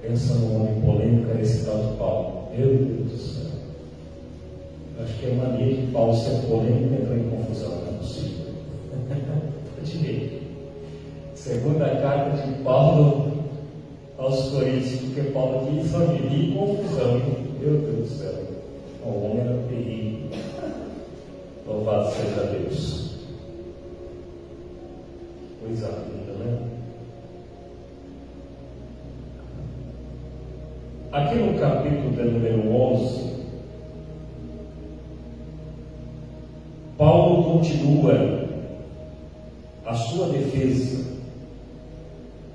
Pensa no homem polêmico, esse tal de Paulo. Meu Deus do céu. Acho que é mania de Paulo ser polêmico e entrar em confusão. Não é possível. Eu te digo. Segunda carta de Paulo aos Coríntios, porque Paulo aqui só vivia em confusão. Meu Deus do céu. O homem era terrível. Louvado seja Deus. Coisa linda, né? Aqui no capítulo de número 11, Paulo continua a sua defesa.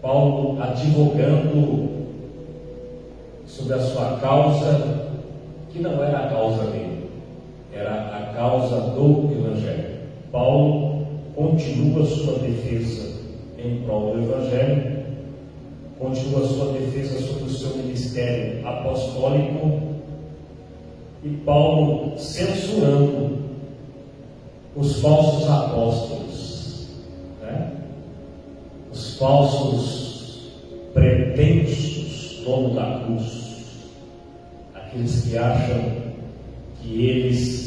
Paulo advogando sobre a sua causa, que não era a causa dele, era a causa do Evangelho. Paulo continua a sua defesa em prol do Evangelho, continua a sua defesa sobre o seu ministério apostólico, e Paulo censurando os falsos apóstolos, né? Os falsos pretensos donos da cruz, aqueles que acham que eles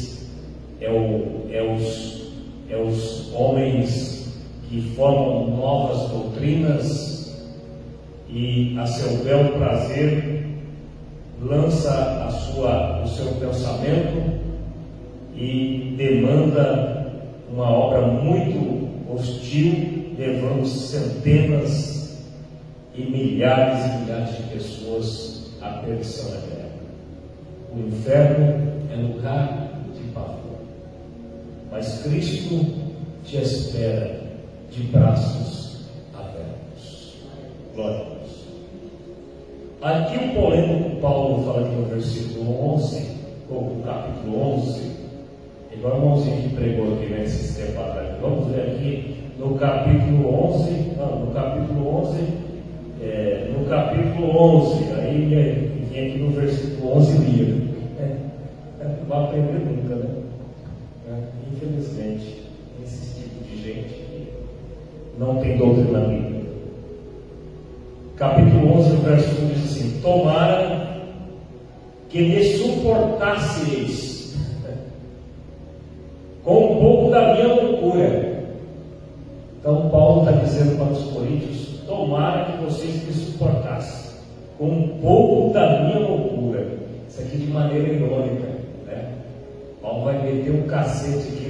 os homens que formam novas doutrinas e a seu bel prazer lança o seu pensamento e demanda uma obra muito hostil, levando centenas e milhares de pessoas à perdição eterna. O inferno é lugar de pavor, mas Cristo te espera de braços abertos. Glória a Deus. Aqui o polêmico Paulo fala aqui no versículo 11, ou no capítulo 11, igual o irmãozinho que pregou aqui nesses tempos atrás. Vamos ver aqui no capítulo 11, no capítulo 11, aí vem aqui no versículo 11 lia. Não vai aprender nunca, né? Infelizmente, esse tipo de gente que não tem doutrina bíblica. Capítulo 11, verso 1 diz assim: tomara que me suportasseis com um pouco da minha loucura. Então Paulo está dizendo para os coríntios: tomara que vocês me suportassem com um pouco da minha loucura. Isso aqui de maneira irônica, né? Paulo vai meter um cacete aqui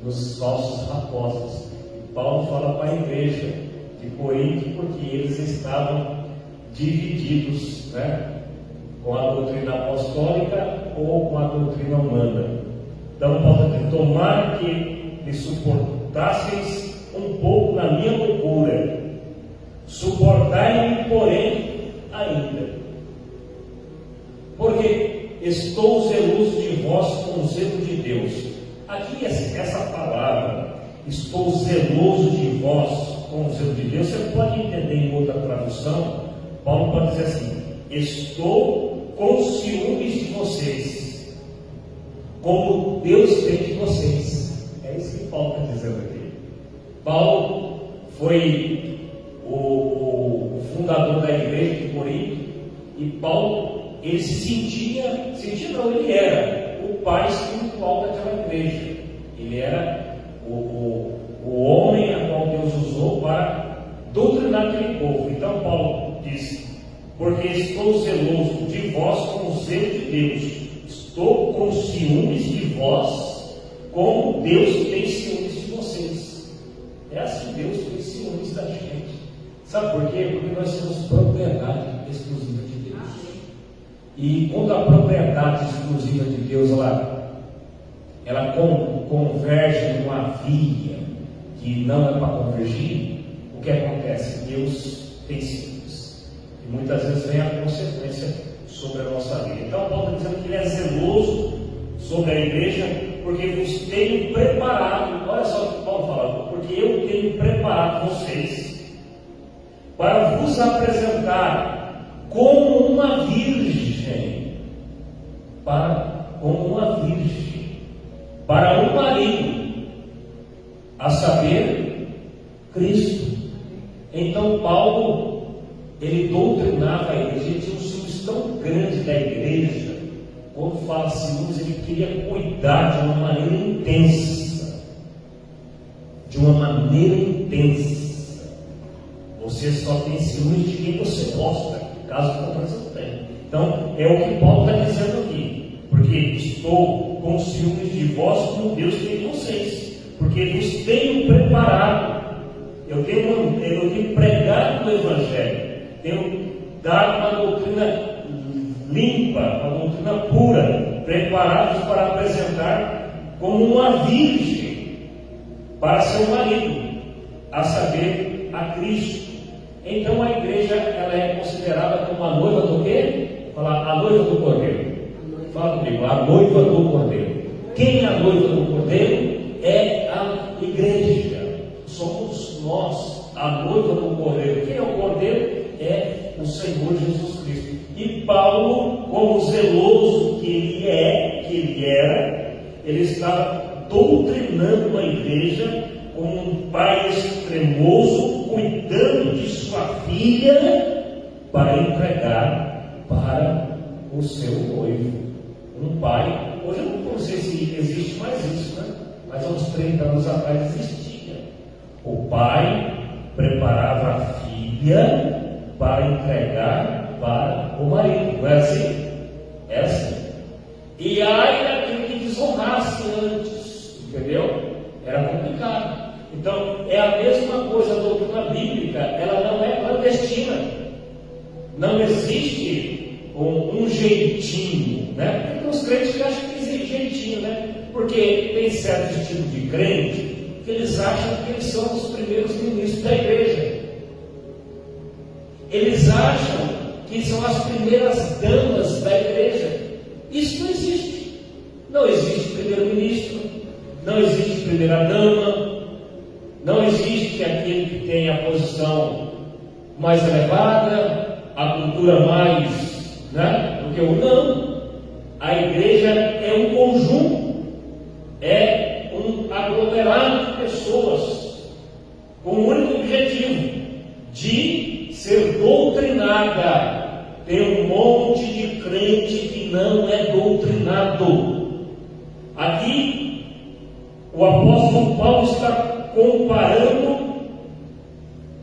nos falsos apóstolos. E Paulo fala para a igreja de Corinto, porque eles estavam divididos, né? Com a doutrina apostólica ou com a doutrina humana. Então Paulo diz: tomara que me suportasseis um pouco na minha loucura, suportai-me, porém, ainda, porque estou zeloso de vós com o zelo de Deus. Aqui essa palavra, estou zeloso de vós com o zelo de Deus, você pode entender em outra tradução. Paulo pode dizer assim: estou com ciúmes de vocês, como Deus tem de vocês. É isso que Paulo está dizendo aqui. Paulo foi o fundador da igreja de Corinto, e Paulo, ele ele era o pai espiritual daquela igreja. Ele era o homem a qual Deus usou para doutrinar aquele povo. Então Paulo diz: porque estou zeloso de vós com o zelo de Deus, estou com ciúmes de vós, como Deus tem ciúmes de vocês. É assim, Deus tem ciúmes da gente. Sabe por quê? Porque nós temos propriedade exclusiva de Deus. E quando a propriedade exclusiva de Deus ela converge numa via que não é para convergir, o que acontece? Deus tem ciúmes. E muitas vezes vem a consequência sobre a nossa vida. Então Paulo está dizendo que ele é zeloso sobre a igreja, porque vos tenho preparado. Olha só o que Paulo fala: porque eu tenho preparado vocês para vos apresentar como uma virgem, para um marido, a saber, Cristo. Então Paulo ele doutrinava a igreja, ele tinha um ciúmes tão grande da igreja. Quando fala ciúmes, ele queria cuidar de uma maneira intensa. De uma maneira intensa. Você só tem ciúmes de quem você gosta, caso contrário você não tem. Então, é o que Paulo está dizendo aqui. Porque estou com ciúmes de vós como Deus tem de vocês. Porque vos tenho preparado. Eu tenho pregado o Evangelho. Tenho dado uma doutrina limpa, uma doutrina pura, preparados para apresentar como uma virgem para seu marido, a saber, a Cristo. Então a igreja, ela é considerada como a noiva do quê? Fala, a noiva do Cordeiro. Fala comigo, a noiva do Cordeiro. Quem é a noiva do Cordeiro? É a igreja. Somos nós, a noiva do Cordeiro. Quem é o Cordeiro? É o Senhor Jesus Cristo. E Paulo, como zeloso que ele era, ele estava doutrinando a igreja como um pai extremoso, cuidando de sua filha para entregar para o seu noivo. Um pai, hoje eu não sei se existe mais isso, né? Mas há uns 30 anos atrás existia. O pai preparava a filha para entregar para o marido. Não é assim? É assim. E ai daquele que desonrasse antes, entendeu? Era complicado. Então, é a mesma coisa a doutrina bíblica, ela não é clandestina. Não existe um jeitinho, né? Tem uns crentes que acham que existe jeitinho, né? Porque tem certo tipo de crente que eles acham que eles são os primeiros ministros da igreja. Eles acham que são as primeiras damas da igreja. Isso não existe. Não existe primeiro-ministro, não existe primeira-dama, não existe aquele que tem a posição mais elevada, a cultura mais, né, do que o não. A igreja é um conjunto, é um aglomerado de pessoas com o único objetivo de ser doutrinada. Tem um monte de crente que não é doutrinado. Aqui o apóstolo Paulo está comparando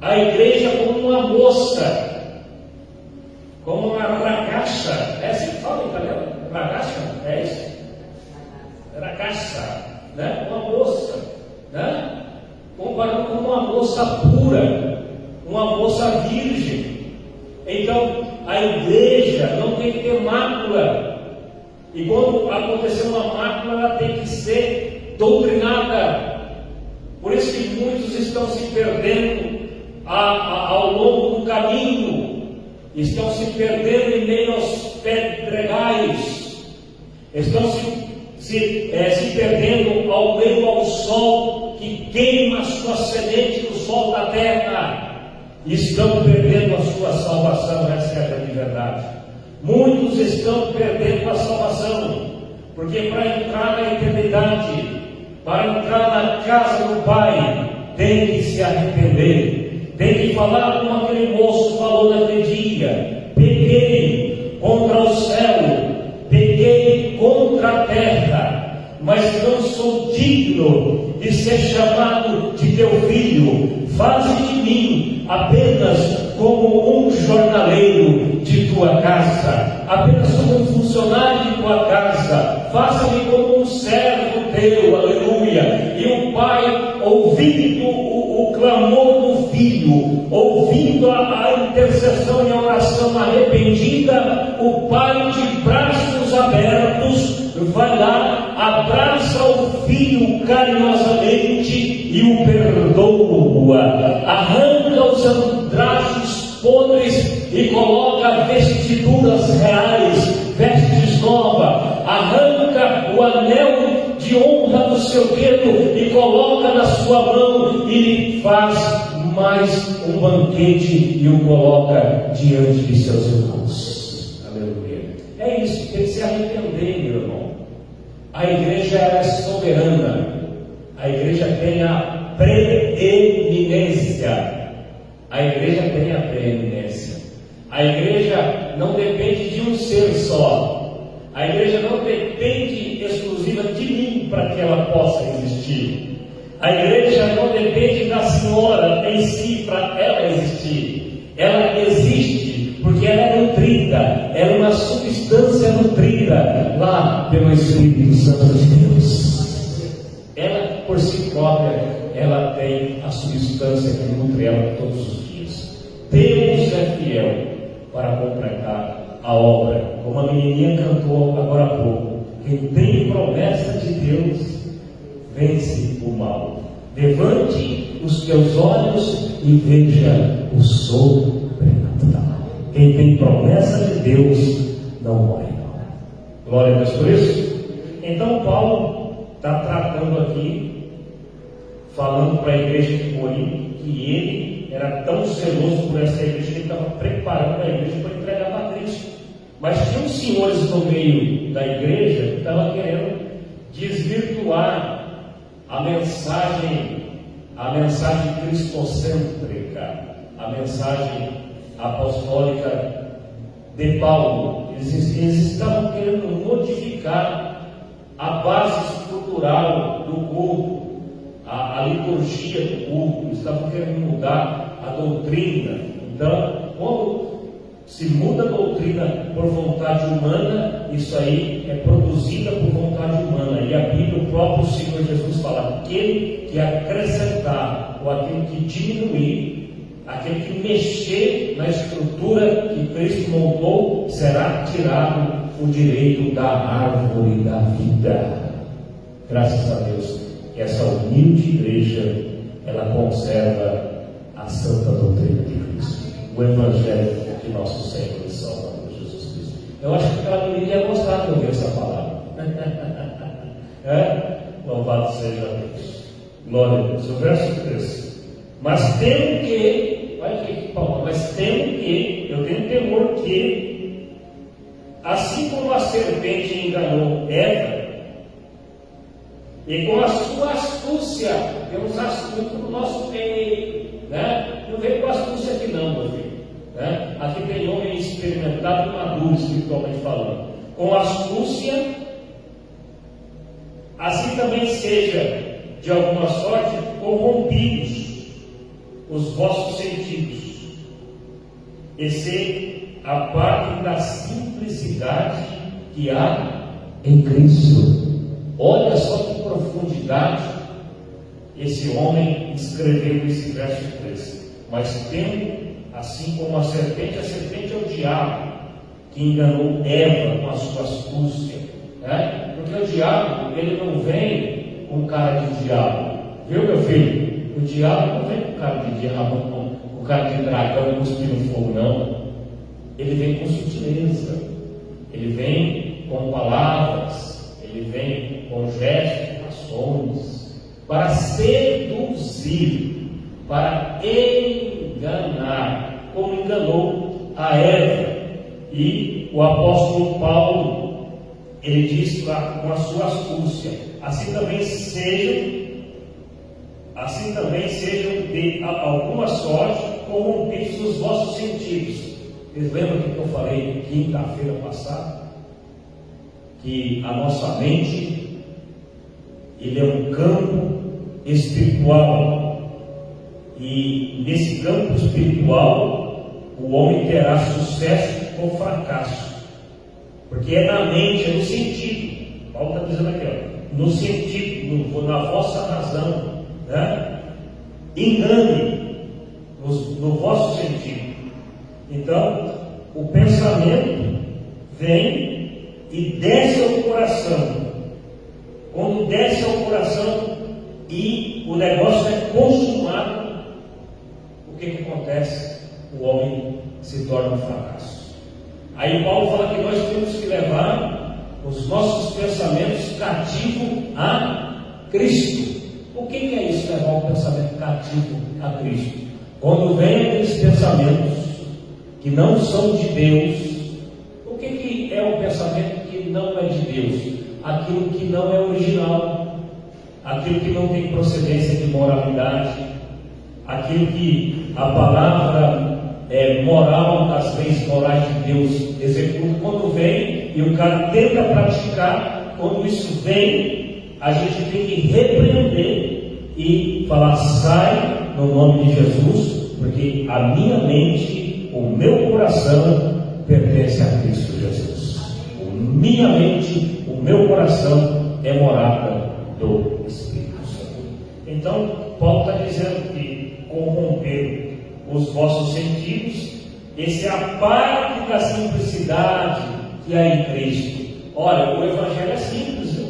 a igreja como uma moça, como uma ragazza. É assim que fala em italiano? Ragazza? É isso? Ragazza, né? Uma moça, né? Comparando com uma moça pura, uma moça virgem. Então, a igreja não tem que ter mácula. E quando acontecer uma mácula, ela tem que ser doutrinada. Por isso que muitos estão se perdendo ao longo do caminho. Estão se perdendo em meio aos pedregais. Estão se perdendo ao meio ao sol que queima a sua semente do sol da terra. Estão perdendo a sua salvação, essa é a grande verdade. Muitos estão perdendo a salvação, porque para entrar na eternidade, para entrar na casa do Pai, tem que se arrepender, tem que falar como aquele moço falou naquele dia: peguei contra o céu, peguei contra a terra, mas não sou digno de ser chamado de teu filho. Faze de mim apenas como um jornaleiro de tua casa, apenas como um funcionário de tua casa. Faça-me como um servo teu, aleluia. E o pai, ouvindo o clamor do filho, ouvindo a intercessão e a oração arrependida, o pai, de braços abertos, vai lá, abraça o filho carinhosamente e o perdoa, arranca os andrajos podres e coloca vestiduras reais, vestes novas, arranca o anel de honra do seu dedo e coloca na sua mão e lhe faz mais um banquete e o coloca diante de seus irmãos. Aleluia. É isso, tem que se arrepender, meu irmão. A igreja é soberana. A igreja tem a preeminência. A igreja tem a preeminência. A igreja não depende de um ser só. A igreja não depende exclusiva de mim para que ela possa existir. A igreja não depende da senhora em si para ela existir. Ela existe porque ela é nutrida, ela é uma substância nutrida lá pelo Espírito Santo de Deus. Ela, por si própria, ela tem a substância que nutre ela todos os dias. Deus é fiel para completar a obra, como a menininha cantou agora há pouco. Quem tem promessa de Deus vence o mal. Levante os teus olhos e veja o sobrenatural. Quem tem promessa de Deus não morre. Glória a Deus por isso. Então Paulo está tratando aqui, falando para a igreja de Corinto, que ele era tão zeloso por essa igreja que ele estava preparando a igreja para entregar para Cristo. Mas tinha uns senhores no meio da igreja que estavam querendo desvirtuar a mensagem cristocêntrica, a mensagem apostólica de Paulo. Eles estavam querendo modificar a base estrutural do culto, a liturgia do culto. Eles estavam querendo mudar a doutrina. Então, quando se muda a doutrina por vontade humana, isso aí é produzida por vontade humana. E a Bíblia, o próprio Senhor Jesus fala: aquele que acrescentar ou aquele que diminuir, aquele que mexer na estrutura que Cristo montou, será tirado o direito da árvore da vida. Graças a Deus, essa humilde igreja, ela conserva a santa doutrina de Cristo, o Evangelho de nosso Senhor e Salvador Jesus Cristo. Eu acho que aquela menina ia gostar de ouvir essa palavra. Louvado seja Deus. Glória a Deus. O verso 3. Mas temo que, vai aqui, Paulo, mas temo que, eu tenho temor que, assim como a serpente enganou Eva, e com a sua astúcia, temos astúcia no nosso meio, né? Não vem com astúcia aqui não, meu filho. Né? Aqui tem homem experimentado e maduro, espiritualmente falando. Com astúcia, assim também seja, de alguma sorte, corrompidos os vossos sentidos, e se apartem da simplicidade que há em Cristo. Olha só que profundidade esse homem escreveu nesse verso 3. Mas tendo, assim como a serpente é o diabo que enganou Eva com a sua astúcia, né? Porque o diabo, ele não vem com cara de diabo, viu, meu filho? O diabo não vem com cara de diabo, com cara de dragão cuspindo fogo, não. Ele vem com sutileza, ele vem com palavras, ele vem com gestos, ações, para seduzir, para enganar, como enganou a Eva. E o apóstolo Paulo, ele diz com a sua astúcia: assim também sejam de alguma sorte corrompidos os vossos sentidos. Vocês lembram que eu falei quinta-feira passada? Que a nossa mente, ele é um campo espiritual, e nesse campo espiritual o homem terá sucesso ou fracasso, porque é na mente, é no sentido. Paulo está dizendo aqui, ó, no sentido, na vossa razão, né? Engane no vosso sentido. Então o pensamento vem e desce ao coração. Quando desce ao coração e o negócio é consumado, o que acontece? O homem se torna um fracasso. Aí Paulo fala que nós temos que levar os nossos pensamentos cativos a Cristo. O que é isso, levar o pensamento cativo a Cristo? Quando vem aqueles pensamentos que não são de Deus. O que é o pensamento que não é de Deus? Aquilo que não é original, aquilo que não tem procedência de moralidade, aquilo que a palavra moral, das leis morais de Deus executa quando vem, e o cara tenta praticar. Quando isso vem, a gente tem que repreender e falar: sai no nome de Jesus, porque a minha mente, o meu coração pertence a Cristo Jesus. Minha mente, o meu coração é morada do Espírito Santo. Então, Paulo está dizendo que corromper os vossos sentidos, essa é a parte da simplicidade que há em Cristo. Olha, o Evangelho é simples, viu?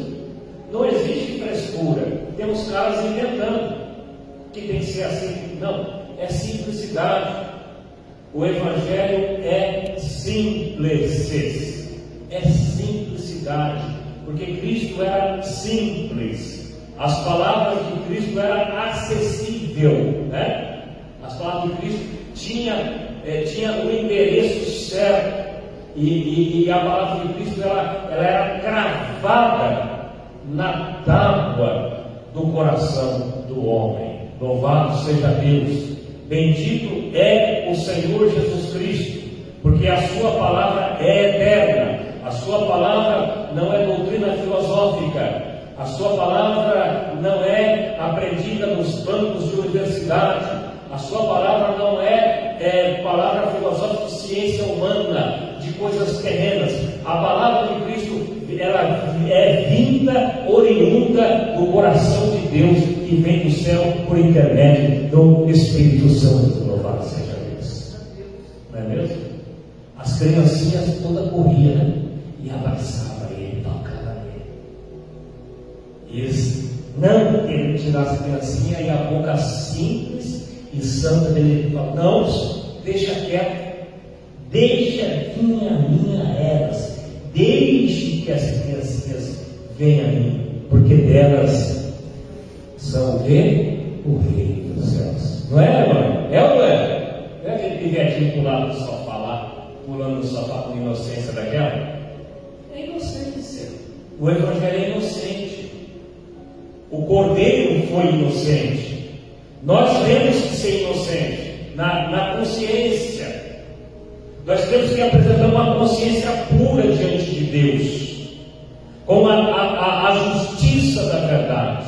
Não existe frescura. Temos caras inventando que tem que ser assim. Não, é simplicidade. O Evangelho é simples. É simplicidade, porque Cristo era simples. As palavras de Cristo eram acessíveis, né? As palavras de Cristo tinha o endereço certo, e a palavra de Cristo ela era cravada na tábua do coração do homem. Louvado seja Deus! Bendito é o Senhor Jesus Cristo, porque a sua palavra é eterna. A sua palavra não é doutrina filosófica. A sua palavra não é aprendida nos bancos de universidade. A sua palavra não é palavra filosófica de ciência humana, de coisas terrenas. A palavra de Cristo, ela é vinda, oriunda do coração de Deus, que vem do céu por intermédio do Espírito Santo. Louvado seja Deus. Não é mesmo? As criancinhas todas corriam, né? E abraçava ele, tocava ele. Eles não queriam tirar as criancinhas, e a boca simples e santa dele fala: não, deixa quieto, deixa vir a minha elas, deixe que as criancinhas venham a mim, porque delas são o reino dos céus. Não é, irmão? É ou não é? Não é aquele pivetinho pulando no sofá lá, pulando no sofá com inocência daquela? É inocência. O Evangelho é inocente. O Cordeiro foi inocente. Nós temos que ser inocentes na consciência. Nós temos que apresentar uma consciência pura diante de Deus, com a justiça da verdade,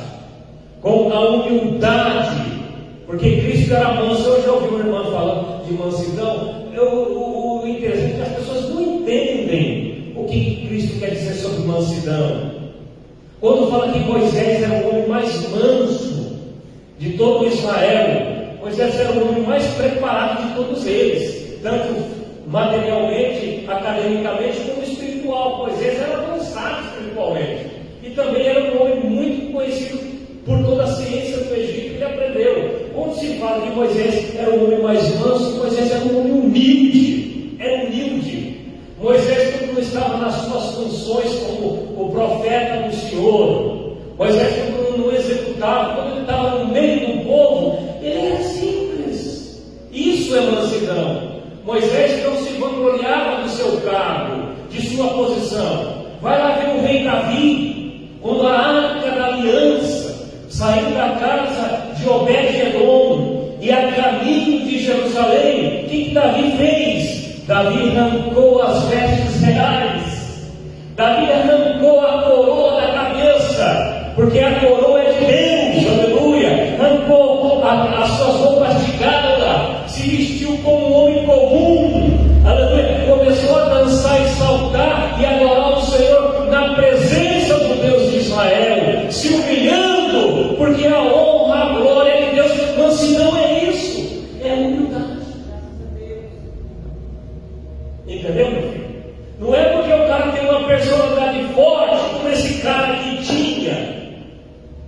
com a humildade, porque Cristo era manso. Eu já ouvi uma irmã falando de mansidão. O interessante é que as pessoas não entendem o que Cristo quer dizer sobre mansidão. Quando fala que Moisés era o homem mais manso de todo Israel, Moisés era o homem mais preparado de todos eles, tanto materialmente, academicamente, como espiritual. Moisés era avançado espiritualmente, e também era um homem muito conhecido por toda a ciência do Egito que ele aprendeu. Quando se fala que Moisés era o homem mais manso, Moisés era um homem humilde, era humilde. Moisés, quando não estava nas suas funções como o profeta do Senhor, Moisés, quando não executava, quando ele estava no meio do povo, ele era simples. Isso é mansidão. Moisés não se vangloriava do seu cargo, de sua posição. Vai lá ver o rei Davi, quando a arca da aliança saiu da casa de Obed-edom e a caminho de Jerusalém, o que Davi fez? Davi arrancou as vestes reais, Davi arrancou a coroa da cabeça, porque a coroa é de Deus, aleluia. Arrancou as suas roupas de gala, se vestiu como um homem comum, aleluia. Começou a dançar e saltar e adorar o Senhor na presença do Deus de Israel, se humilhando, porque a honra, a glória é de Deus. Mansidão é isso, é humildade. Entendeu, meu filho? Não é porque o cara tem uma personalidade forte, como esse cara que tinha,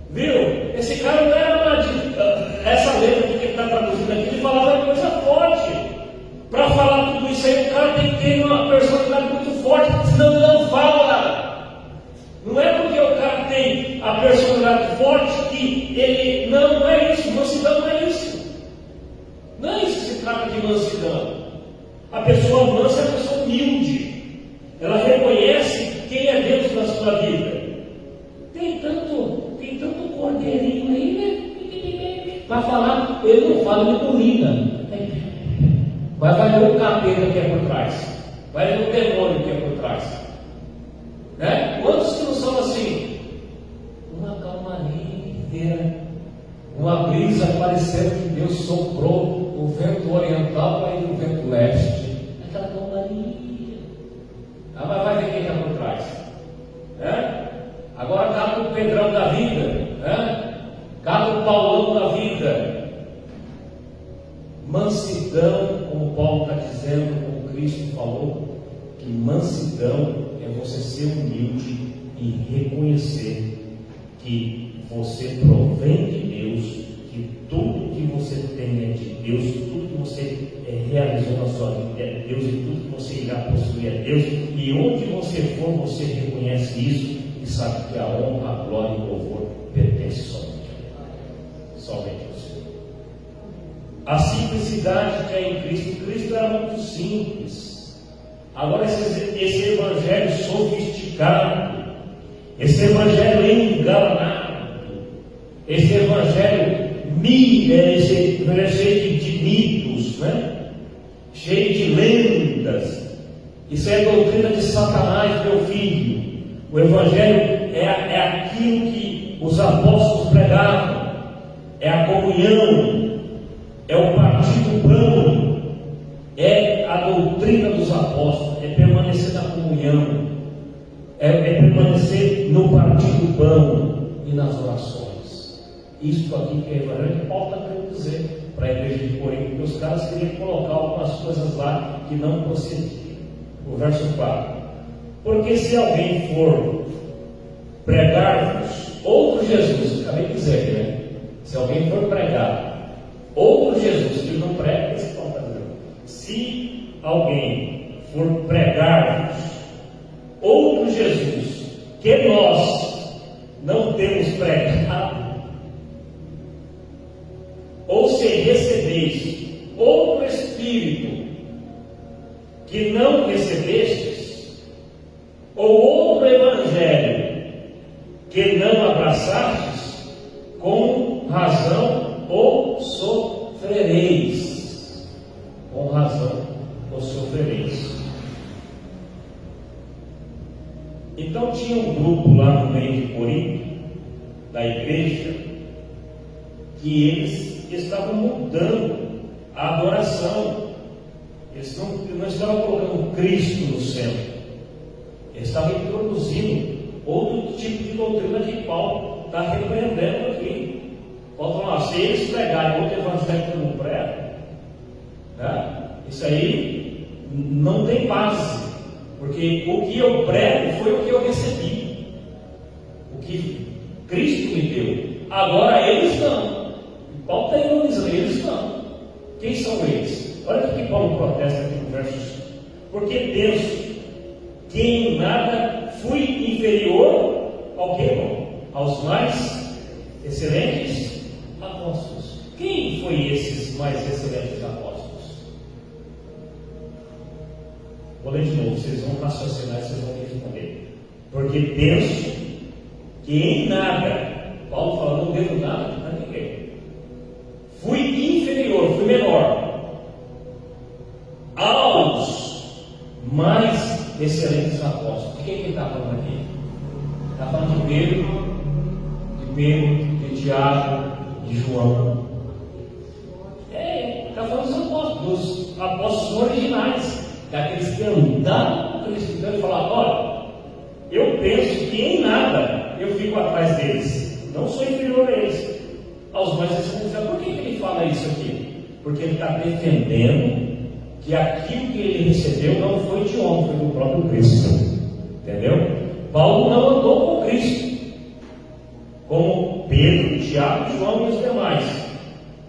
viu? Esse cara não era essa letra que ele está traduzindo aqui, ele falava coisa forte. Para falar tudo isso aí, o cara tem que ter uma personalidade muito forte, senão ele não fala. Não é porque o cara tem a personalidade forte que ele. Não é isso. Mansidão não é isso. Não é isso que se trata de mansidão. A pessoa mansa é a pessoa humilde. Ela reconhece quem é Deus na sua vida. Tem tanto cordeirinho aí, né? Para falar, ele não fala, ele urina. Vai vai ver o capeta que é por trás, vai ver o demônio que é por trás, né? Quantos que não são assim? Uma calmaria, uma brisa parecendo que Deus soprou o vento oriental para ir no vento leste, aquela calmaria. Mas vai ver quem está por trás, né? Agora cata o Pedrão da vida, né? Cata o Paulão da vida. Mansidão, como Paulo está dizendo, como Cristo falou, que mansidão é você ser humilde e reconhecer que você provém de Deus, que tudo que você tem é de Deus, tudo que você realizou na sua vida é Deus, e tudo que você irá possuir é Deus, e onde você for, você reconhece isso e sabe que a honra, a glória e o louvor pertence somente a Deus, somente a você. A simplicidade que é em Cristo, Cristo era muito simples. Agora esse evangelho sofisticado, esse evangelho enganado, esse evangelho cheio de mitos, né? Cheio de lendas. Isso é doutrina de Satanás, meu filho. O evangelho é aquilo que os apóstolos pregavam, é a comunhão, é o partir do pão, é a doutrina dos apóstolos, é permanecer na comunhão, é permanecer no partir do pão e nas orações. Isso aqui que é o evangelho que Paulo está querendo dizer para a igreja de Corinto, porque os caras queriam colocar algumas coisas lá que não procediam. O verso 4: porque se alguém for pregar-vos outro Jesus, acabei de dizer, né? Se alguém for pregar outro Jesus, que não prega, esse Paulo está dizendo. Se alguém for pregar-vos outro Jesus, que nós não temos pregado, ou se recebeis outro Espírito que não recebestes, ou outro Evangelho que não abraçastes, com razão ou sofrereis. Com razão ou sofrereis. Então tinha um grupo lá no meio de Corinto, da igreja, que eles estavam mudando a adoração. Eles não estavam colocando Cristo no centro, eles estavam introduzindo outro tipo de doutrina que Paulo está repreendendo aqui. Paulo fala: se eles pregarem outro evangelho que eu não prego, né? Isso aí não tem base, porque o que eu prego foi o que eu recebi, o que Cristo me deu. Agora eles não. Paulo está ironizando, eles não. Quem são eles? Olha o que Paulo protesta aqui no verso 5. Porque penso que em nada fui inferior ao que, irmão? Aos mais excelentes apóstolos. Quem foi esses mais excelentes apóstolos? Vou ler de novo, vocês vão raciocinar e vocês vão responder. Porque penso que em nada, Paulo fala, não devo nada a ninguém. Fui inferior, fui menor aos mais excelentes apóstolos. De quem ele está falando aqui? Está falando de Pedro, de Tiago, de João. Está falando dos apóstolos originais, daqueles que andaram com Cristo. Então ele fala: olha, eu penso que em nada eu fico atrás deles, não sou inferior a eles, aos mais excelentes. Por que ele fala isso aqui? Porque ele está defendendo que aquilo que ele recebeu não foi de homem, foi do próprio Cristo. Entendeu? Paulo não andou com Cristo, como Pedro, Tiago, João e os demais,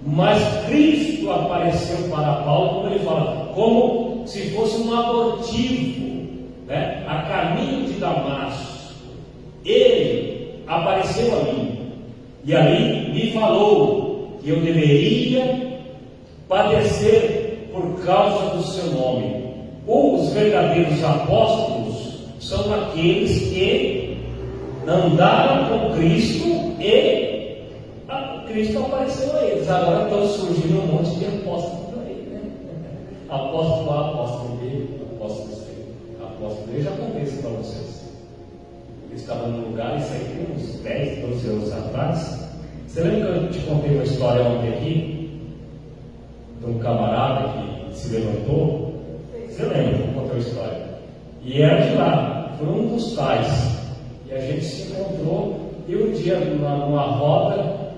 mas Cristo apareceu para Paulo, como ele fala, como se fosse um abortivo, né? A caminho de Damasco. Ele apareceu a mim e ali me falou que eu deveria padecer por causa do seu nome. Os verdadeiros apóstolos são aqueles que andaram com Cristo e Cristo apareceu a eles. Agora estão surgindo um monte de apóstolos por aí, né? apóstolo A, apóstolo B, apóstolo C, apóstolo D. Eu já contei isso para vocês. Eu estava num lugar, isso aí tem uns 10, 12 anos atrás. Você lembra que eu te contei uma história ontem aqui? De um camarada que se levantou? Você lembra que eu contei a história? E era de lá, foi um dos tais. E a gente se encontrou, e um dia numa roda,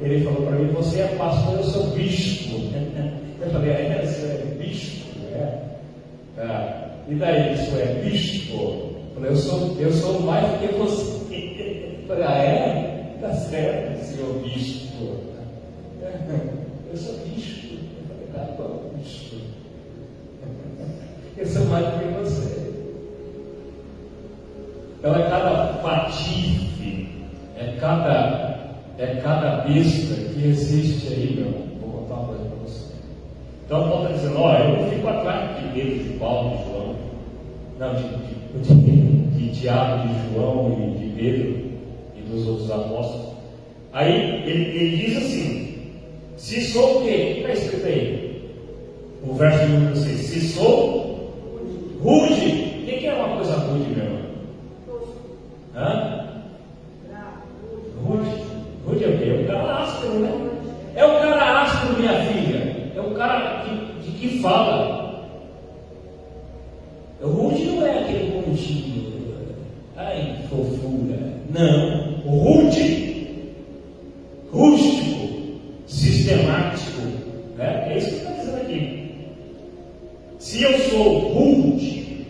ele falou para mim: você é pastor, eu sou bispo. Eu falei: você é bispo? E daí, isso é bispo? Eu falei: eu sou mais do que você. Eu falei: é? Tá certo, senhor bispo. Eu sou bispo. Eu falei: bom, bispo. Eu sou mais do que você. Então é cada patife, é cada besta que existe aí, meu irmão. Vou contar uma coisa para você. Então Paulo está dizendo: olha, eu não fico atrás de Pedro, de Paulo, de João, não, de Tiago, de João e de Pedro e dos outros apóstolos. Aí ele diz assim: se sou o quê? O que está escrito aí? O verso número 6: se sou rude. O que é uma coisa rude, meu irmão? Rude é o quê? É o cara áspero, né? É o cara áspero, minha filha. É o cara de que fala. Rude não é aquele bonitinho, ai, que fofura. Não. Rude, rústico, sistemático, né? É isso que está dizendo aqui. Se eu sou rude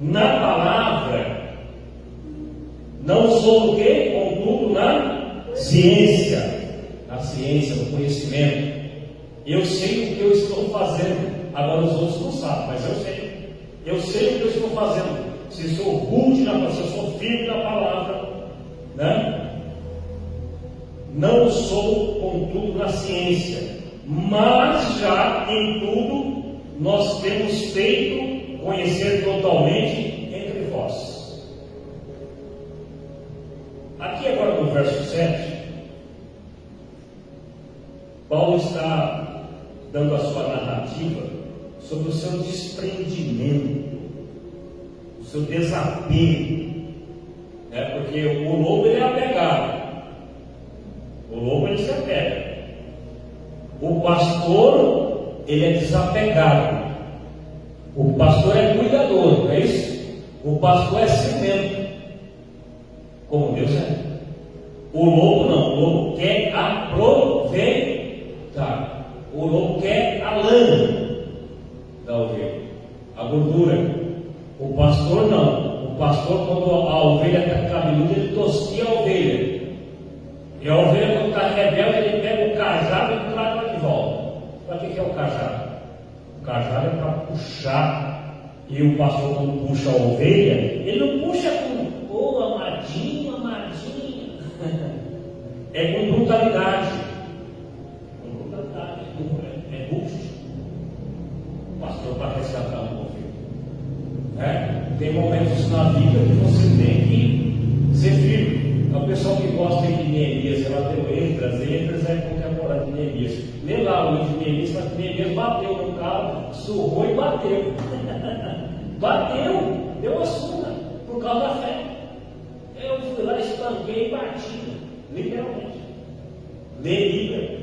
na palavra, não sou o quê? Contudo, na ciência, no conhecimento. Eu sei o que eu estou fazendo. Agora os outros não sabem, mas eu sei. Eu sei o que eu estou fazendo. Se sou rude na palavra, se eu sou firme na palavra, né? Não sou, contudo, na ciência, mas já em tudo nós temos feito conhecer totalmente entre vós. Aqui agora no verso 7, Paulo está dando a sua narrativa sobre o seu desprendimento, o seu desapego, né? Porque o lobo ele é apegado, o lobo ele se apega, o pastor ele é desapegado, o pastor é cuidador, não é isso? O pastor é cimento, como Deus é. O lobo não, o lobo quer aproveitar, o lobo quer a lã da ovelha, a gordura. O pastor não, o pastor, quando a ovelha está cabeluda, ele tosquia a ovelha, e a ovelha, quando está rebelde, ele pega o cajado e traz ela de volta. Para que é o cajado? O cajado é para puxar, e o pastor, quando puxa a ovelha, ele não puxa com amadinho, é com brutalidade. É rústico. O pastor para resgatar o ovelha. Tem momentos na vida que você tem que ser firme. O pessoal que gosta de Neemias, ela deu Esdras é contemporâneo de Neemias. Lê lá o livro de Neemias, mas Neemias bateu no carro, surrou e bateu. Deu uma surra por causa da fé. Eu fui lá, espanquei e bati, literalmente. Lê Bíblia.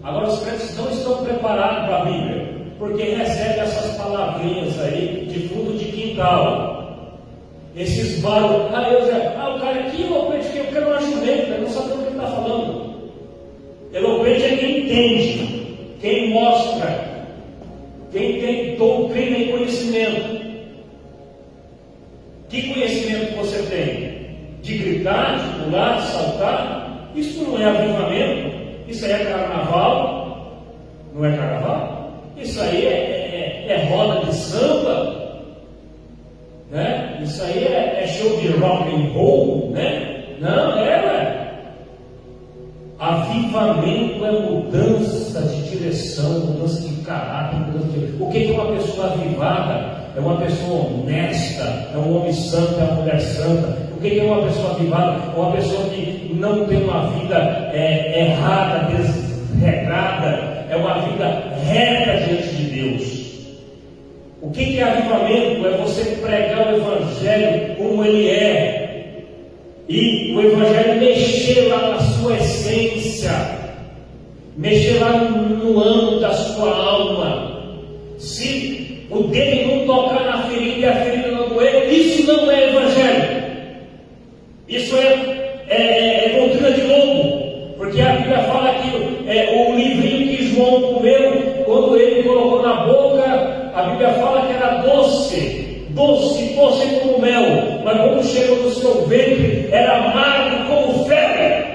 Agora os crentes não estão preparados para a Bíblia, porque recebem essas palavrinhas aí de fundo de quintal. Esses barulhos. O cara aqui eloquente, que eu quero uma jumenta, eu não sabe o que ele está falando. Eloquente é quem entende, quem mostra, quem tem doutrina e conhecimento. Que conhecimento você tem? De gritar, de pular, de saltar? Isso não é avivamento, isso aí é carnaval. Não é carnaval? Isso aí é roda de samba, né? Isso aí é show de rock and roll, né? Não, ué. Avivamento é mudança de direção, mudança de caráter, O que é uma pessoa avivada? É uma pessoa honesta, é um homem santo, é uma mulher santa. O que é uma pessoa avivada? É uma pessoa que não tem uma vida errada, desregrada. é uma vida reta diante de Deus. O que é avivamento? É você pregar o Evangelho como ele é, e o Evangelho mexer lá na sua essência, mexer lá no âmbito da sua alma. Se o dedo não tocar na ferida e a ferida não doer, isso não é Evangelho. Isso é doutrina de lobo, porque a Bíblia fala que o livrinho que João comeu, quando ele colocou na boca, a Bíblia fala que era doce como mel, mas quando chegou no seu ventre, era amargo como fel.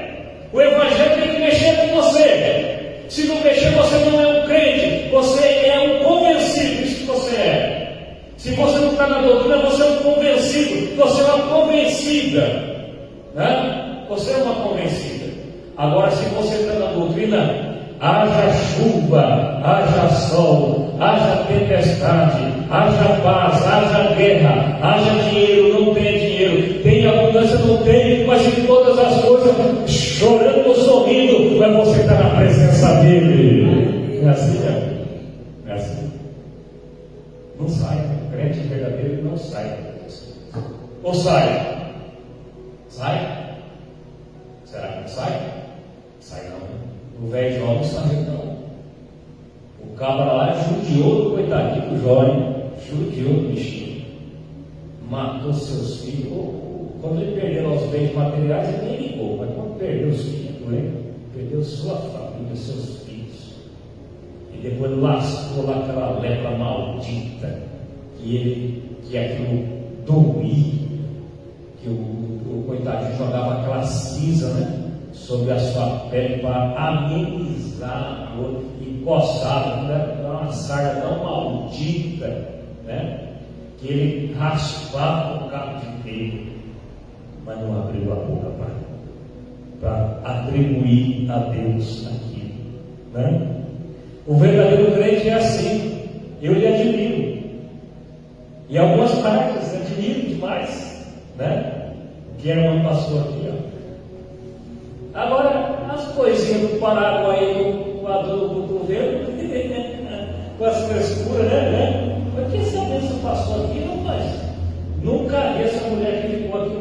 O Evangelho tem que mexer com você. Se não mexer, você não é um crente, você é um convencido, isso que você é. Se você não está na doutrina, você é um convencido, você é uma convencida. Você é uma convencida. Agora, se você está na doutrina, haja chuva, haja sol, haja tempestade, haja paz, haja guerra, haja dinheiro, não tenha dinheiro, tenha abundância, não tem, mas em todas as coisas, chorando ou sorrindo, mas você está na presença dele. Não é assim, né? Não é assim. Não sai, o crente verdadeiro não sai. Ou sai? Sai? Será que não sai? Sai não. O velho Jó não sai não. O cabra lá judiou do coitadinho do Jó, judiou do bichinho. Matou seus filhos. Quando ele perdeu os bens materiais, ele nem ligou. Mas quando perdeu os filhos, perdeu sua família, seus filhos. E depois lascou lá aquela lepra maldita. Que aquilo doía. Que o coitadinho jogava aquela cinza, sobre a sua pele para amenizar a dor, e coçava, uma sarda tão maldita, que ele raspava o cabo inteiro, mas não abriu a boca para atribuir a Deus aquilo. O verdadeiro crente é assim. Eu lhe admiro, e algumas partes admiro demais. Que era uma passou aqui, Agora, as coisinhas do Paraguai do voador do cotovelo, com as frescuras, Mas quem sabe se passou aqui, rapaz? Nunca vi essa mulher que ficou aqui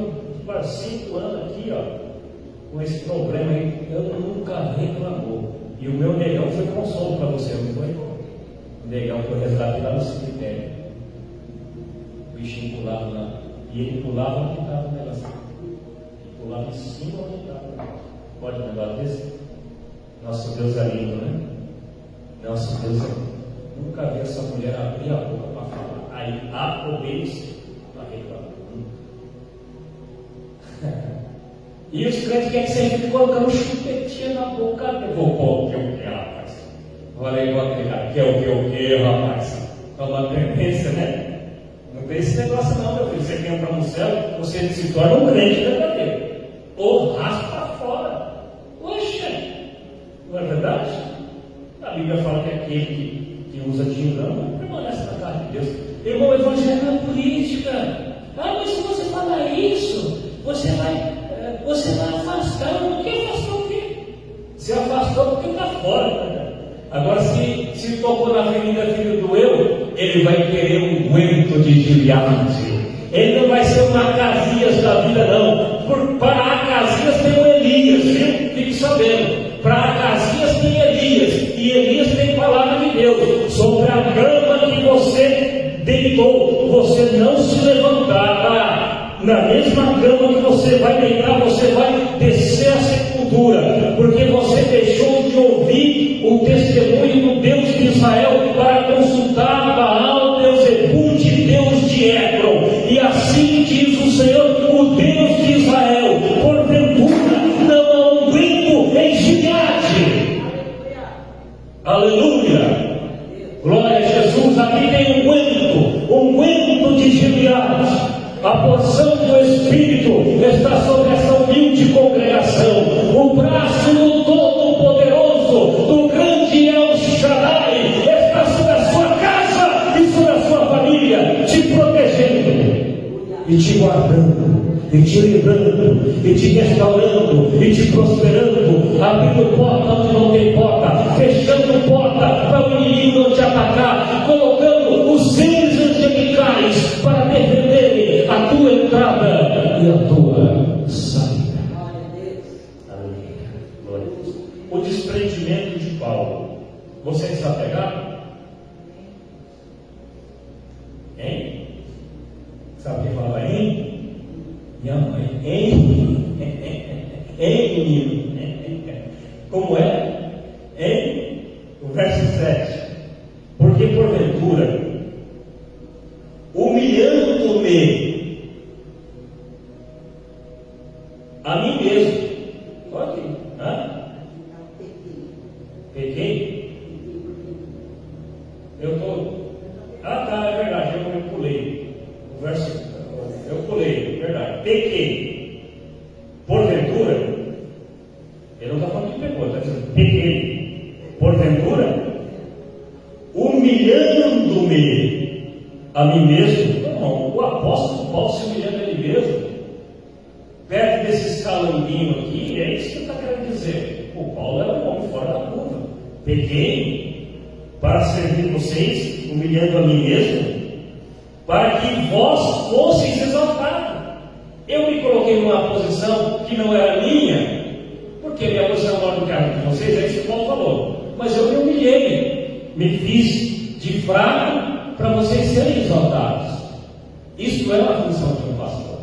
por 5 anos aqui, com esse problema aí. Eu nunca reclamou. E o meu negão foi consolo para você, não foi? O negão foi resgatado lá no cemitério. O bichinho pulava lá. E ele pulava onde estava o negócio. Ele pulava em cima onde estava. Pode um negócio desse? Nosso Deus é lindo, Nosso Deus é lindo. Nunca vi essa mulher abrir a boca para falar. Aí obedece para reclamar. E os crentes querem sempre colocando chupetinha na boca dele. Vou pôr o que, rapaz? Falei igual aquele, que é o que, rapaz? É uma tendência, Não tem esse negócio não, meu filho. Você quer entrar no céu, você se torna um crente verdadeiro. Ou raspa para fora. Poxa, não é verdade? A Bíblia fala que aquele que usa dinheiro não permanece na casa de Deus. Irmão, o evangelho não é política. Mas se você falar isso, você vai afastar. O que afastou o quê? Se afastou porque está fora. Agora, se tocou na ferida, filho doeu, ele vai querer um aguento de Gileade. Ele não vai ser um Acasias da vida, não. Para Acasias tem o Elias, viu? Fique sabendo. Para Acasias tem Elias. E Elias tem palavra de Deus. Sobre a grama que você deitou, você não se levantar. Na mesma grama que você vai deitar, você vai descer a sepultura. Porque você deixou de ouvir o testemunho do Deus de Israel para consultar Baal, Beelzebub, Deus de Ekron. E assim diz o Senhor, o Deus de Israel: porventura não há um brinco em Gileade. Aleluia! Glória a Jesus. Aqui tem um aguento de Gileade. A porção do Espírito está sobre essa humilde congregação. O braço do Todo-Poderoso, do grande El Shaddai, está sobre a sua casa e sobre a sua família, te protegendo. e te guardando, e te livrando, e te restaurando, e te prosperando, abrindo porta onde não tem porta, fechando porta para o inimigo não te atacar, colocando os seres angelicais para defenderem a tua entrada e a tua saída. Aleluia. Glória a Deus. O desprendimento de Paulo. Você está pegado? Hein? Sabe quem fala hein? Minha mãe. Hein? Hein, menino? Como é? Hein? O verso 7. Porque porventura, humilhando-me a mim mesmo. Olha aqui. Pequei? Eu estou. Tá, é verdade, eu pulei. O verso. Eu pulei, é verdade. Pequei. Porventura, ele não está falando que pecou, está dizendo pequei. Porventura, humilhando-me a mim mesmo. Não, o apóstolo Paulo se humilhando a ele mesmo, perto desse escalãozinho aqui, é isso que ele está querendo dizer. O Paulo era um homem fora da curva. Pequei para servir vocês, humilhando a mim mesmo, para que vós fosseis exaltados. Eu me coloquei numa posição que não era minha, porque minha posição é maior do que a de vocês, é isso que Paulo falou. Mas eu me humilhei, me fiz de fraco para vocês serem exaltados. Isso é uma função de um pastor.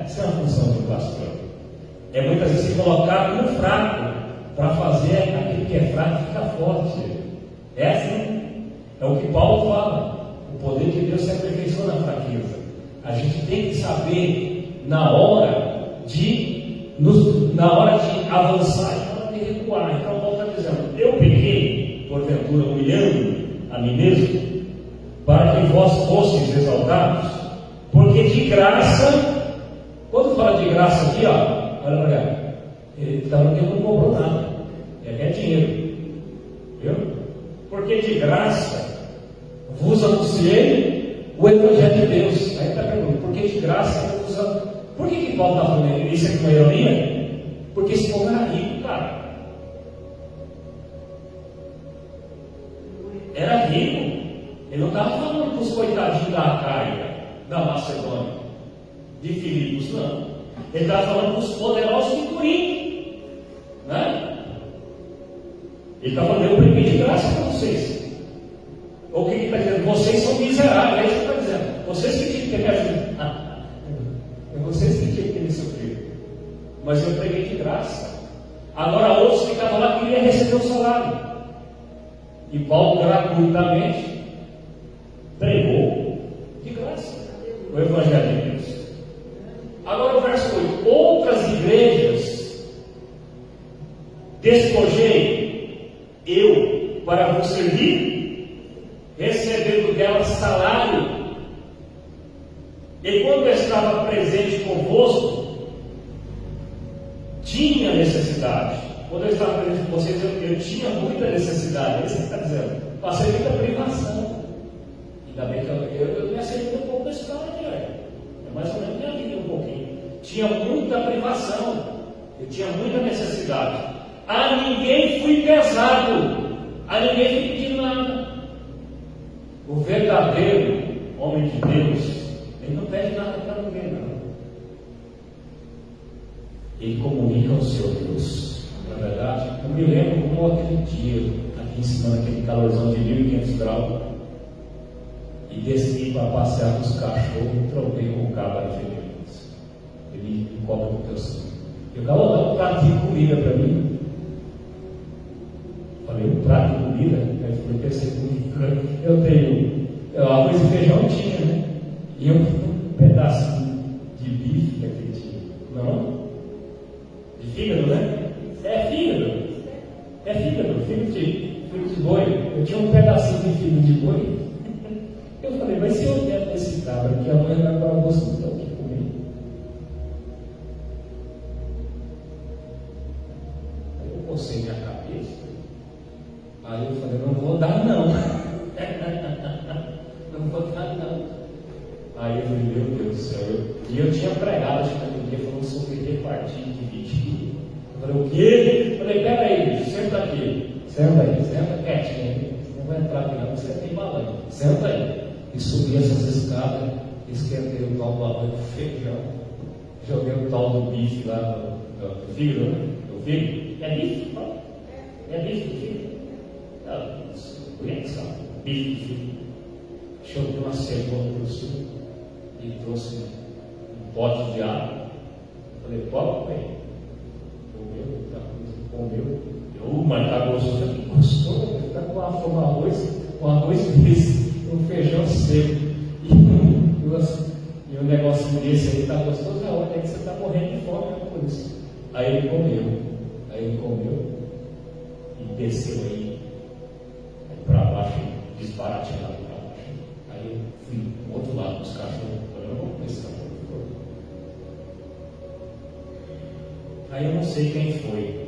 Isso é uma função de um pastor. É muitas vezes se colocar no fraco para fazer aquele que é fraco ficar forte. É assim. É o que Paulo fala. O poder de Deus se aperfeiçoa na fraqueza. A gente tem que saber na hora de avançar e na hora de recuar. Então Paulo está dizendo, eu pequei, porventura humilhando a mim mesmo, para que vós fosseis exaltados, porque de graça, quando fala de graça aqui, olha para cá, ele está falando que ele não comprou nada, é dinheiro, viu? Porque de graça vos anunciei o Evangelho de Deus. Aí está perguntando, por que de graça eu vos anunciei? Por que Paulo está falando isso aqui com ironia? Porque esse povo era rico, cara. Era rico. Ele não estava falando para os coitadinhos da Acaia, da Macedônia, de Filipos, não. Ele estava falando para os poderosos de Corinto, né? Ele está falando, eu preguei de graça para vocês. O que ele está dizendo? Vocês são miseráveis, é isso que ele está dizendo. Vocês que tinham que me ajudar. É vocês que tinham que me sofrer. Mas eu preguei de graça. Agora outros que estavam lá queriam receber o salário. E Paulo gratuitamente pregou de graça o Evangelho de Deus. Agora o verso 8. Outras igrejas despojei eu para vos servir, recebendo delas salário. E quando eu estava presente convosco, tinha necessidade. Quando eu estava presente com vocês, eu tinha muita necessidade. É isso que está dizendo. Passei muita privação. Ainda bem que eu me aceitei um pouco da história, é mais ou menos minha vida um pouquinho. Tinha muita privação. Eu tinha muita necessidade. A ninguém fui pesado. A ninguém fui pedindo nada. O verdadeiro homem de Deus, ele não pede nada para ninguém, não. Ele comunica ao seu Deus. Na verdade, eu me lembro como aquele dia, aqui em cima, naquele calorzão de 1.500 graus, e desci para passear com os cachorros e troquei com o cabra de Felipe. Ele me cobra com o teu sangue. E o cabra dá um prato de comida para mim. Falei, um prato de comida? Aí eu pensei comigo, eu tenho arroz e feijão tinha, né? E um pedacinho de bife que aquele tinha. Não? De fígado, né? É fígado. É fígado, fígado de boi. Eu tinha um pedacinho de fígado de boi. Eu falei, mas se eu der para esse cabra que amanhã vai para o almoço, então o que comer? Aí eu cocei minha cabeça. Aí eu falei, não vou dar não. Não vou dar não. Aí eu falei, meu Deus do céu, eu tinha pregado, acho que naquele dia, falando sobre repartir, dividir. Eu falei, o quê? Eu falei, pera aí, bicho, senta aqui. Senta aí, senta quietinho aí. Você não vai entrar aqui não, você tem balanço. Senta aí. E subi essas escadas, esquentei o tal do arroz do feijão, joguei o tal do bife lá do filho, né? Do filho. É bife? Não? É bife do filho? Não, conhece, sabe? Bife do filho. Joguei uma cebola por cima e trouxe um pote de água. Falei, pode comer. Comeu. Mas tá gostoso. Que gostoso. Está com arroz desse, um feijão seco. E um negocinho desse aí está gostoso. Na hora é que você está morrendo de fome, né, por isso. Aí ele comeu. E desceu aí para baixo, desbarateado para baixo. Aí eu fui do outro lado dos cachorros. Eu não vou comer esse cachorro. Aí eu não sei quem foi.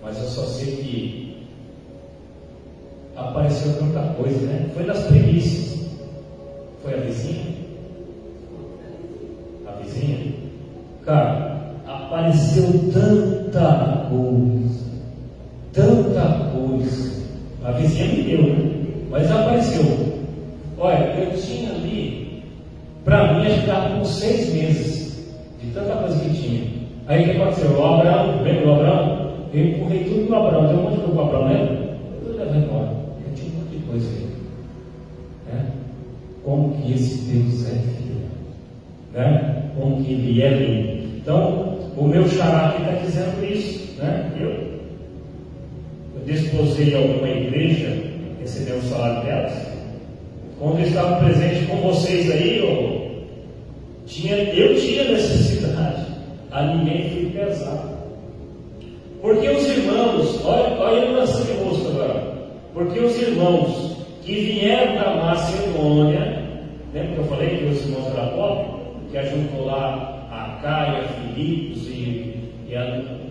Mas eu só sei que apareceu tanta coisa, né? Foi das primícias. Foi a vizinha? A vizinha? Cara, apareceu tanta coisa. A vizinha me deu, né? Mas apareceu. Olha, eu tinha ali, para mim, acho que estava com 6 meses de tanta coisa que tinha. Aí o que aconteceu? O Abraão, lembra o Abraão? Eu empurrei tudo no Abraão. Deu um monte de coisa para o Abraão, lembra? Tudo levou embora. Eu tinha um monte de coisa aí. Né? Como que esse Deus é filho? Né? Como que ele é lindo. Então, o meu xará aqui está dizendo isso. Né? Eu desposei alguma igreja, recebi o salário delas. Quando eu estava presente com vocês aí, eu tinha necessidade. Alimentei fui pesado. Porque os irmãos, olha a mudança de rosto agora. Porque os irmãos que vieram da Macedônia, lembra que eu falei que os irmãos eram pobres? Que ajuntou lá a Caia, Filipos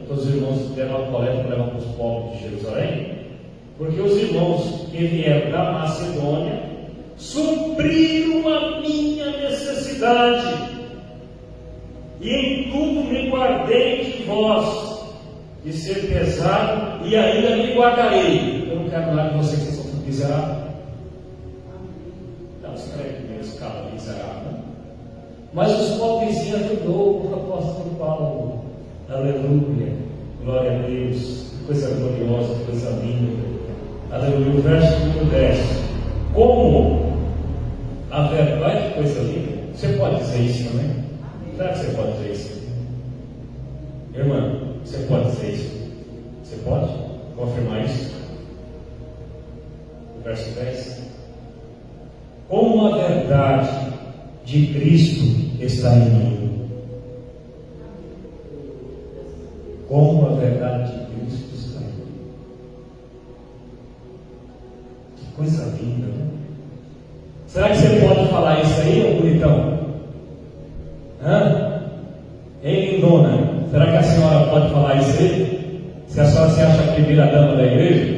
todos os irmãos deram a coleta para levar para os pobres de Jerusalém. Porque os irmãos que vieram da Macedônia supriram a minha necessidade. E em tudo me guardei de vós, de ser pesado, e ainda me guardarei. Eu não quero nada de vocês que são miseráveis. Não, escreve primeiro esse cara miserável. Mas os pobrezinhos ajudou o apóstolo Paulo. Aleluia, glória a Deus, coisa gloriosa, coisa linda. Aleluia, o verso número 10. Como a verdade, que coisa linda. Você pode dizer isso também? Será que você pode dizer isso? Irmã, você pode dizer isso? Você pode confirmar isso? O verso 10. Como a verdade de Cristo está em mim. Como a verdade de Cristo está em mim. Que coisa linda, né? Será que você pode falar isso aí, ô bonitão? Ei, lindona, será que a senhora pode falar isso aí? Se a senhora se acha que vira dama da igreja?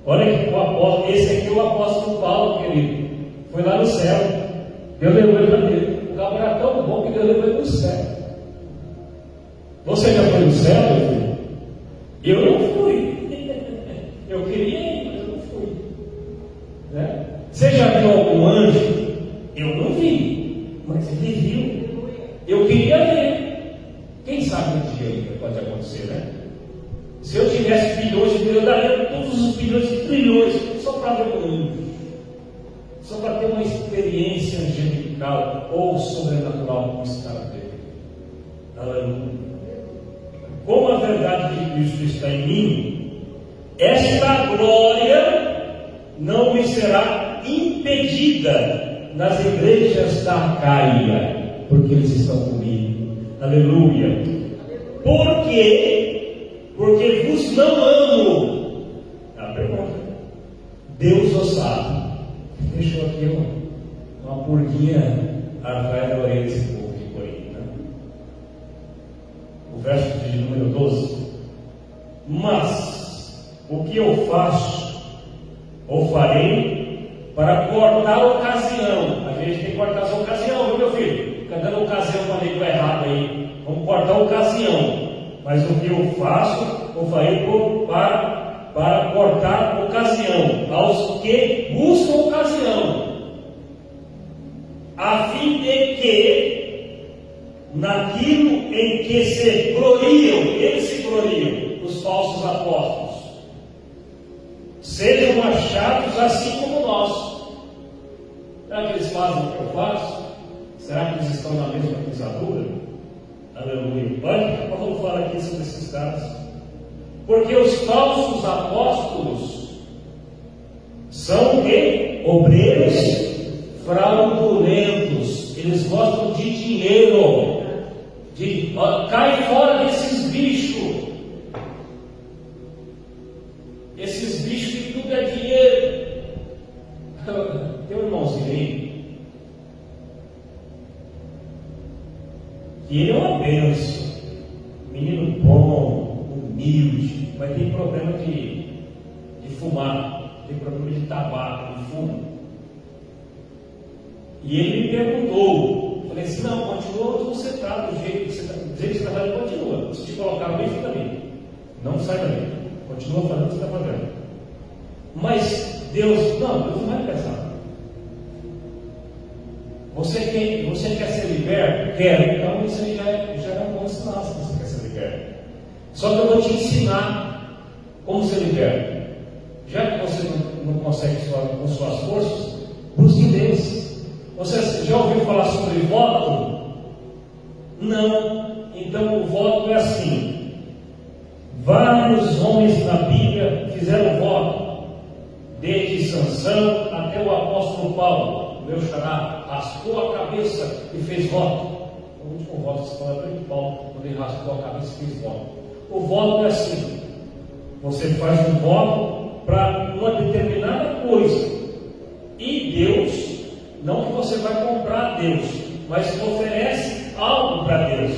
Olha que o apóstolo, esse aqui é o apóstolo Paulo, querido. Foi lá no céu. Deus levou ele para ele. O cabo era tão bom que Deus levou ele para o céu. Você já foi no céu, meu filho? Eu não fui. Eu queria ir, mas eu não fui. Né? Você já viu algum anjo? Eu não vi, mas ele viu. Eu queria ver. Quem sabe um dia ainda pode acontecer, né? Se eu tivesse bilhões de bilhões, eu daria todos os bilhões e trilhões só para ver o anjo, só para ter uma experiência angelical ou sobrenatural com esse cara dele. Aleluia. Como a verdade de Cristo está em mim, esta glória não me será impedida nas igrejas da Acaia, porque eles estão comigo. Aleluia. Porque vos não amo. É a pergunta. Deus o sabe. Deixou aqui uma purguinha atrás da orelha desse povo de Corinto, né? O verso de número 12. Mas o que eu faço, ou farei para cortar a ocasião. A gente tem que cortar essa ocasião, viu, meu filho? Fica dando ocasião para nego errado aí. Vamos cortar a ocasião. Mas o que eu faço, ou farei para cortar a ocasião aos que buscam ocasião, a fim de que naquilo em que se gloriam, eles se gloriam, os falsos apóstolos, sejam achados assim como nós. Será que eles fazem o que eu faço? Será que eles estão na mesma pisadura? Aleluia. Olha o que Paulo fala aqui sobre esses caras. Porque os falsos apóstolos são o quê? Obreiros fraudulentos. Eles gostam de dinheiro. Cai fora desses bichos. Esses bichos que tudo é dinheiro. Tem um irmãozinho aí, que ele é uma bênção, menino bom, humilde, mas tem problema de fumar, tem problema de tabaco, de fumo. E ele me perguntou, falei assim, não, continua onde você está, do jeito que você está, do jeito que você está fazendo, continua. Se te colocar bem, fica ali. Não sai dali, continua fazendo o que você está fazendo. Mas Deus não vai pensar. Você quer ser liberto? Quero. Então isso aí já é um bom sinal se você quer ser liberto. Só que eu vou te ensinar como ser liberto. Já que você não consegue com suas forças, busque Deus. Você já ouviu falar sobre voto? Não. Então o voto é assim. Vários homens na Bíblia fizeram voto. Desde Sansão até o apóstolo Paulo, meu xará, raspou a cabeça e fez voto. O último voto se fala de Paulo, quando ele raspou a cabeça e fez voto. O voto é assim: você faz um voto para uma determinada coisa, e Deus, não que você vai comprar a Deus, mas oferece algo para Deus,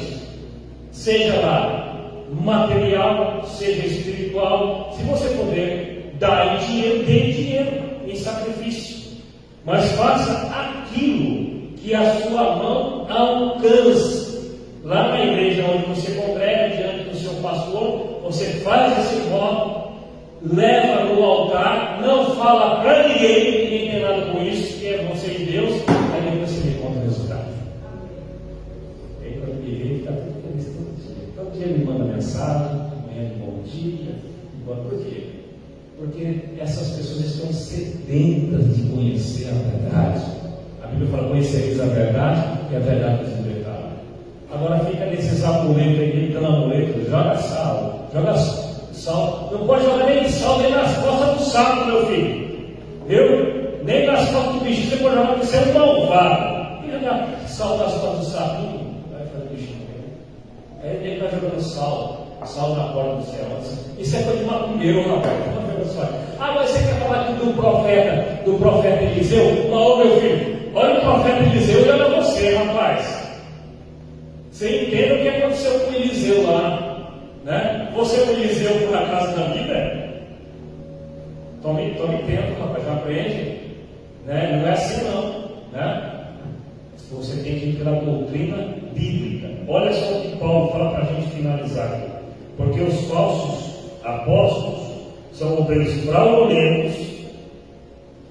seja lá material, seja espiritual. Se você puder dar em dinheiro, dê dinheiro em sacrifício, mas faça aquilo que a sua mão alcance. Lá na igreja onde você congrega, diante do seu pastor, você faz esse voto, leva no altar, não fala para ninguém tem nada com isso, que é você e Deus, aí depois você me conta o resultado. E aí quando me vê, fica tudo feliz todo dia. Todo dia ele manda mensagem, amanhã de bom dia, por quê? Porque essas pessoas estão sedentas de conhecer a verdade. A Bíblia fala: conhecereis a verdade e a verdade nos libertará. Agora fica nesses amuletos aí, gritando amuleto, joga sal, não pode jogar nem sal nem nas costas do sapo, meu filho, viu? Nem nas costas do bicho você pode jogar, porque você é um malvado. E jogar sal nas costas do sapinho, vai fazer o bichinho. Aí ele vai jogando sal na porta do céu. Isso é coisa de macumbeiro, rapaz. Mas você quer falar aqui do profeta Eliseu? Não, meu filho, olha o profeta Eliseu e olha você, rapaz. Você entende o que aconteceu com Eliseu lá, né? Você é o Eliseu por acaso na vida? Tome tempo, rapaz, já aprende, né? Não é assim não, né? Você tem que ir pela doutrina bíblica. Olha só o que Paulo fala para a gente finalizar aqui. Porque os falsos apóstolos são obreiros fraudulentos,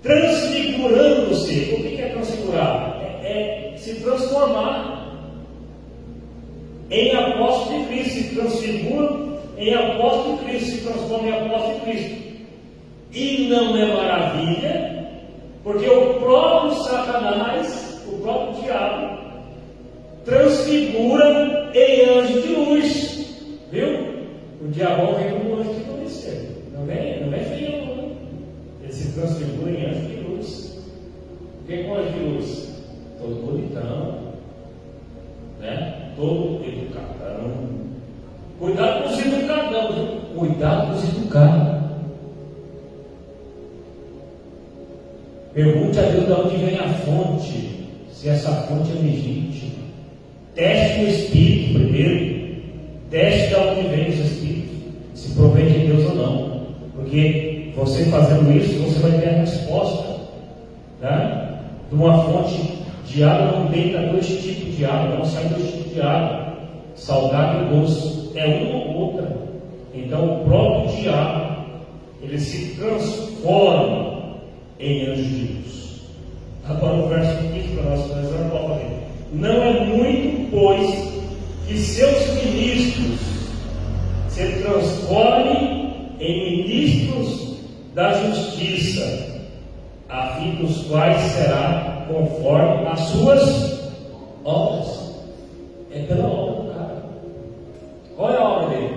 transfigurando-se. O que é transfigurar? É se transformar em apóstolo de Cristo. Se transfiguram em apóstolo de Cristo, se transformam em apóstolo de Cristo. E não é maravilha, porque o próprio Satanás, o próprio diabo, transfigura em anjo de luz, viu? O diabo vem como um anjo de luz, não vem feio, não. Ele se transfigura em anjo de luz. O que é um anjo de luz? Todo bonitão, né? Todo educadão. Cuidado com os educadão, viu? Cuidado com os educados. Pergunte a Deus de onde vem a fonte, se essa fonte é legítima. Teste o Espírito primeiro. Teste de onde vem os Espíritos, se provém de Deus ou não. Porque você fazendo isso, você vai ter a resposta, né? De uma fonte de água. Não tem dois tipos de água, não sai dois tipos de água, salgado e doce, é uma ou outra. Então o próprio diabo, ele se transforma em anjo de luz. Agora o verso 15 para nós finalizar, Paulo fala: não é muito, pois, que seus ministros se transformem em ministros da justiça, a fim dos quais será conforme as suas obras. É pela obra do cara. Qual é a obra dele?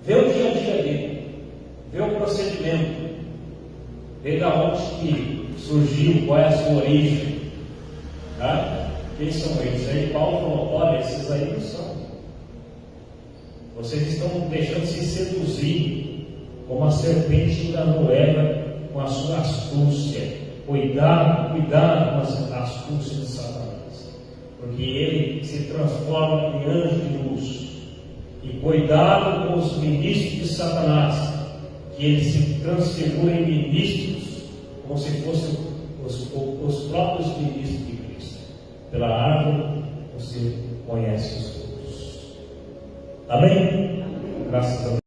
Vê o dia a dia dele, vê o procedimento, vê da onde que surgiu, qual é a sua origem, tá? Quem são eles? Aí Paulo falou: olha, esses aí não são. Vocês estão deixando se seduzir, como a serpente enganou Eva com a sua astúcia. Cuidado com as astúcias de Satanás, porque ele se transforma em anjo de luz. E cuidado com os ministros de Satanás, que ele se transfigura em ministros, como se fossem os próprios ministros de Cristo. Pela árvore você conhece os frutos. Amém? Graças a Deus.